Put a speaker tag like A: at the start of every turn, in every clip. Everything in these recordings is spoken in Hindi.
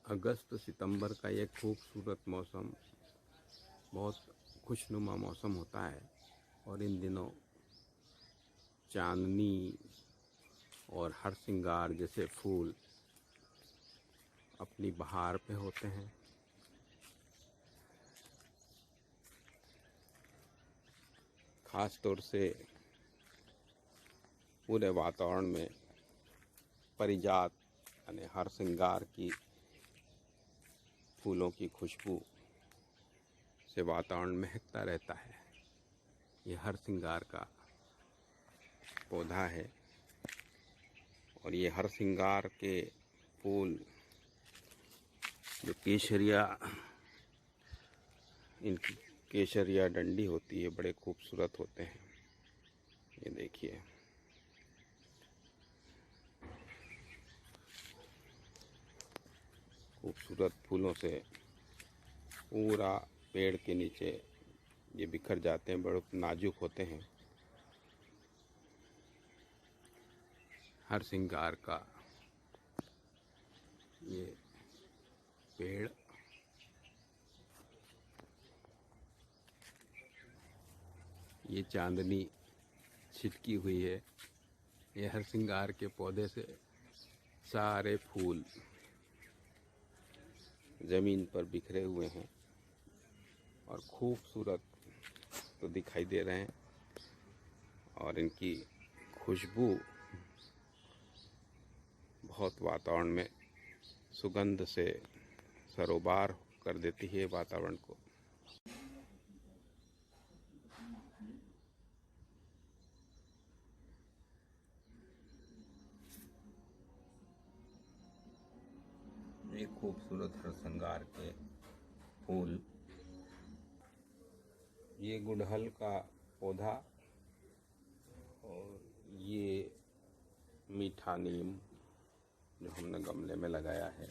A: अगस्त सितंबर का ये खूबसूरत मौसम बहुत खुशनुमा मौसम होता है और इन दिनों चांदनी और हरसिंगार जैसे फूल अपनी बहार पे होते हैं। ख़ास तौर से पूरे वातावरण में परिजात यानी हरसिंगार की फूलों की खुशबू से वातावरण महकता रहता है। ये हरसिंगार का पौधा है और ये हरसिंगार के फूल जो केसरिया, इनकी केसरिया डंडी होती है, बड़े खूबसूरत होते हैं। ये देखिए, खूबसूरत फूलों से पूरा पेड़ के नीचे ये बिखर जाते हैं, बड़े नाजुक होते हैं। हरसिंगार का ये पेड़ ये चांदनी छिटकी हुई है। ये हरसिंगार के पौधे से सारे फूल ज़मीन पर बिखरे हुए हैं और खूबसूरत तो दिखाई दे रहे हैं और इनकी खुशबू बहुत वातावरण में सुगंध से सरोबार कर देती है वातावरण को। ये खूबसूरत हरसिंगार के फूल, ये गुड़हल का पौधा और ये मीठा नीम जो हमने गमले में लगाया है,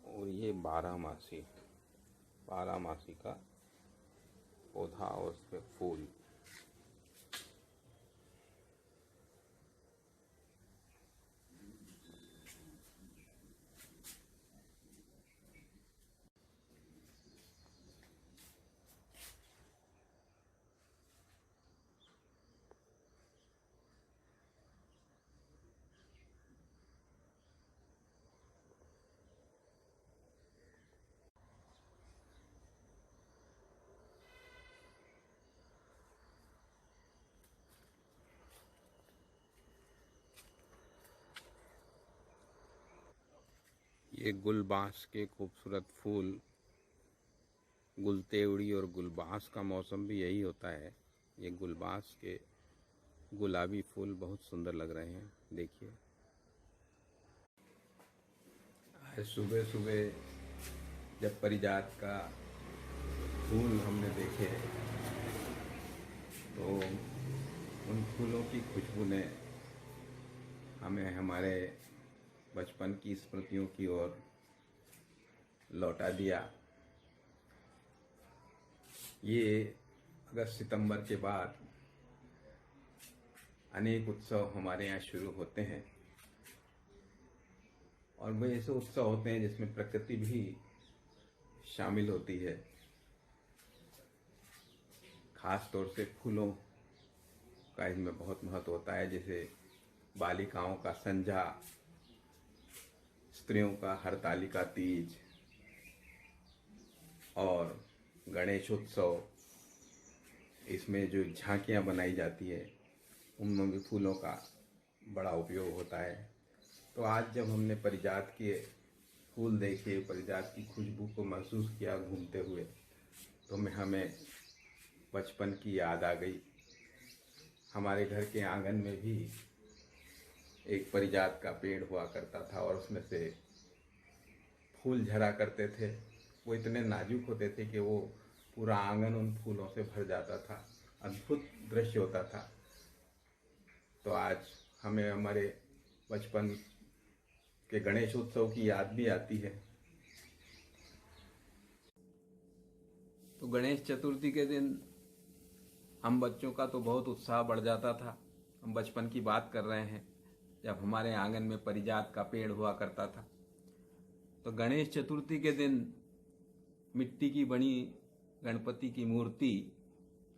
A: और ये बारहमासी का पौधा और उस पे फूल। ये गुलबांस के खूबसूरत फूल, गुलतेवड़ी और गुलबांस का मौसम भी यही होता है। ये गुलबांस के गुलाबी फूल बहुत सुंदर लग रहे हैं। देखिए, आज सुबह सुबह जब परिजात का फूल हमने देखे तो उन फूलों की खुशबू ने हमें हमारे बचपन की स्मृतियों की ओर लौटा दिया। ये अगस्त सितंबर के बाद अनेक उत्सव हमारे यहाँ शुरू होते हैं और वे ऐसे उत्सव होते हैं जिसमें प्रकृति भी शामिल होती है। खास तौर से फूलों का इसमें बहुत महत्व होता है, जैसे बालिकाओं का संझा, स्त्रियों का हरतालिका तीज और गणेशोत्सव। इसमें जो झांकियाँ बनाई जाती है उनमें भी फूलों का बड़ा उपयोग होता है। तो आज जब हमने परिजात के फूल देखे, परिजात की खुशबू को महसूस किया घूमते हुए, तो हमें बचपन की याद आ गई। हमारे घर के आंगन में भी एक परिजात का पेड़ हुआ करता था और उसमें से फूल झरा करते थे। वो इतने नाजुक होते थे कि वो पूरा आंगन उन फूलों से भर जाता था। अद्भुत दृश्य होता था। तो आज हमें हमारे बचपन के गणेश उत्सव की याद भी आती है। तो गणेश चतुर्थी के दिन हम बच्चों का तो बहुत उत्साह बढ़ जाता था। हम बचपन की बात कर रहे हैं जब हमारे आंगन में परिजात का पेड़ हुआ करता था। तो गणेश चतुर्थी के दिन मिट्टी की बनी गणपति की मूर्ति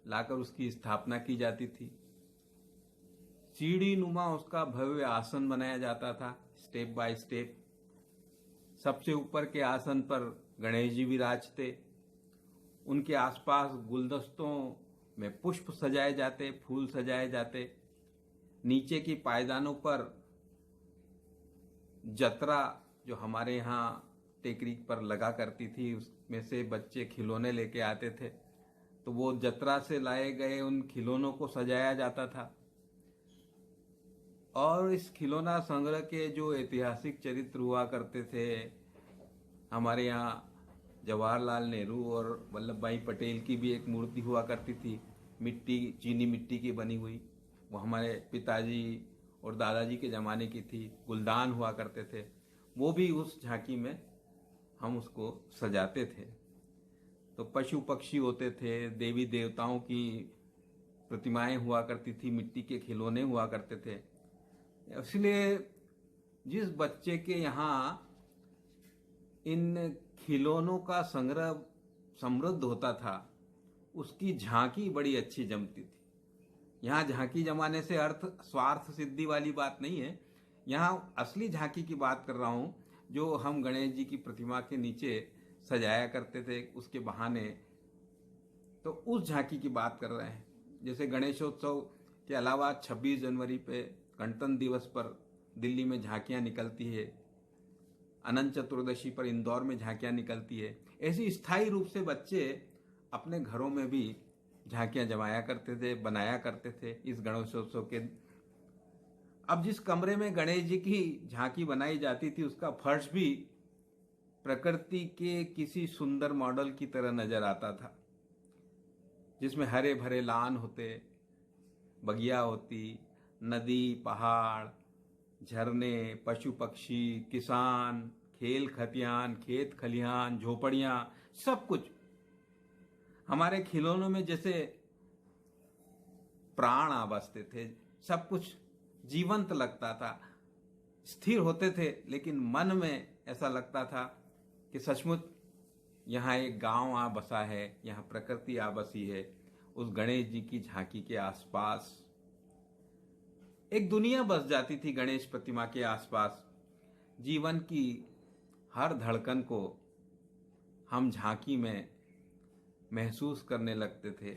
A: लाकर उसकी स्थापना की जाती थी। सीढ़ी नुमा उसका भव्य आसन बनाया जाता था, स्टेप बाय स्टेप। सबसे ऊपर के आसन पर गणेश जी विराजते। उनके आसपास गुलदस्तों में पुष्प सजाए जाते, फूल सजाए जाते। नीचे की पायदानों पर जतरा जो हमारे यहाँ टेकरी पर लगा करती थी, उसमें से बच्चे खिलौने लेके आते थे, तो वो जतरा से लाए गए उन खिलौनों को सजाया जाता था। और इस खिलौना संग्रह के जो ऐतिहासिक चरित्र हुआ करते थे, हमारे यहाँ जवाहरलाल नेहरू और वल्लभ भाई पटेल की भी एक मूर्ति हुआ करती थी, चीनी मिट्टी की बनी हुई। वो हमारे पिताजी और दादाजी के ज़माने की थी। गुलदान हुआ करते थे, वो भी उस झांकी में हम उसको सजाते थे। तो पशु पक्षी होते थे, देवी देवताओं की प्रतिमाएं हुआ करती थी, मिट्टी के खिलौने हुआ करते थे। इसलिए जिस बच्चे के यहाँ इन खिलौनों का संग्रह समृद्ध होता था, उसकी झांकी बड़ी अच्छी जमती थी। यहाँ झांकी जमाने से अर्थ स्वार्थ सिद्धि वाली बात नहीं है। यहाँ असली झांकी की बात कर रहा हूँ, जो हम गणेश जी की प्रतिमा के नीचे सजाया करते थे उसके बहाने। तो उस झांकी की बात कर रहे हैं। जैसे गणेशोत्सव के अलावा 26 जनवरी पे गणतंत्र दिवस पर दिल्ली में झांकियाँ निकलती है, अनंत चतुर्दशी पर इंदौर में झांकियाँ निकलती है। ऐसी स्थायी रूप से बच्चे अपने घरों में भी झांकियाँ जमाया करते थे, बनाया करते थे इस गणेशोत्सव के। अब जिस कमरे में गणेश जी की झांकी बनाई जाती थी, उसका फर्श भी प्रकृति के किसी सुंदर मॉडल की तरह नजर आता था, जिसमें हरे भरे लान होते, बगिया होती, नदी, पहाड़, झरने, पशु पक्षी, किसान, खेल खतियान, खेत खलिहान, झोपड़ियां, सब कुछ हमारे खिलौनों में जैसे प्राण आ बसते थे। सब कुछ जीवंत लगता था, स्थिर होते थे, लेकिन मन में ऐसा लगता था कि सचमुच यहाँ एक गांव आ बसा है, यहाँ प्रकृति आ बसी है। उस गणेश जी की झांकी के आसपास एक दुनिया बस जाती थी। गणेश प्रतिमा के आसपास जीवन की हर धड़कन को हम झांकी में महसूस करने लगते थे,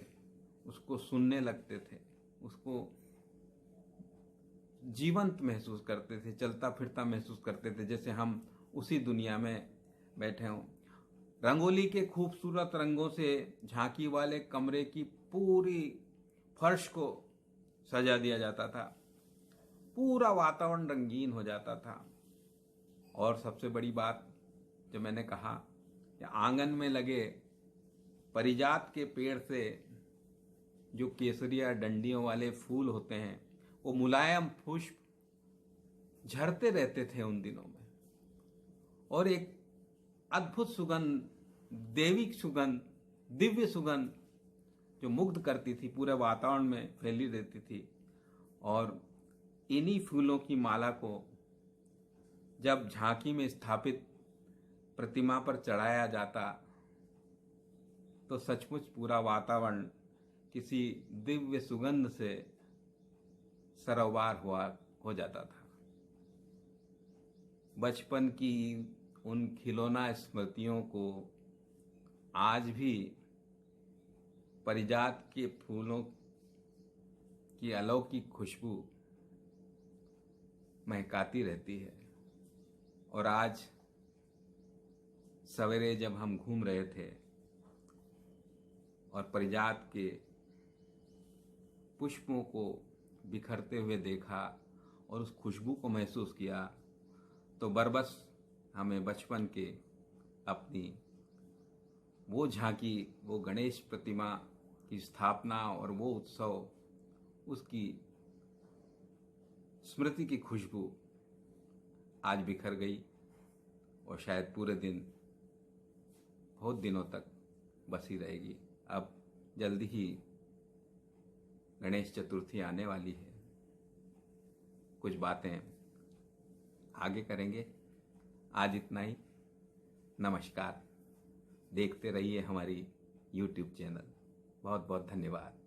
A: उसको सुनने लगते थे, उसको जीवंत महसूस करते थे, चलता फिरता महसूस करते थे, जैसे हम उसी दुनिया में बैठे हों। रंगोली के खूबसूरत रंगों से झांकी वाले कमरे की पूरी फर्श को सजा दिया जाता था, पूरा वातावरण रंगीन हो जाता था। और सबसे बड़ी बात, जो मैंने कहा कि आंगन में लगे परिजात के पेड़ से जो केसरिया डंडियों वाले फूल होते हैं, वो मुलायम पुष्प झरते रहते थे उन दिनों में, और एक अद्भुत सुगंध, दैविक सुगंध, दिव्य सुगंध जो मुग्ध करती थी, पूरे वातावरण में फैली रहती थी। और इन्हीं फूलों की माला को जब झांकी में स्थापित प्रतिमा पर चढ़ाया जाता, तो सचमुच पूरा वातावरण किसी दिव्य सुगंध से सरोबार हो जाता था। बचपन की उन खिलौना स्मृतियों को आज भी परिजात के फूलों की अलौकिक खुशबू महकाती रहती है। और आज सवेरे जब हम घूम रहे थे और परिजात के पुष्पों को बिखरते हुए देखा और उस खुशबू को महसूस किया, तो बरबस हमें बचपन के अपनी वो झांकी, वो गणेश प्रतिमा की स्थापना और वो उत्सव, उसकी स्मृति की खुशबू आज बिखर गई, और शायद पूरे दिन, बहुत दिनों तक बसी रहेगी। अब जल्दी ही गणेश चतुर्थी आने वाली है, कुछ बातें आगे करेंगे। आज इतना ही। नमस्कार। देखते रहिए हमारी YouTube चैनल। बहुत बहुत धन्यवाद।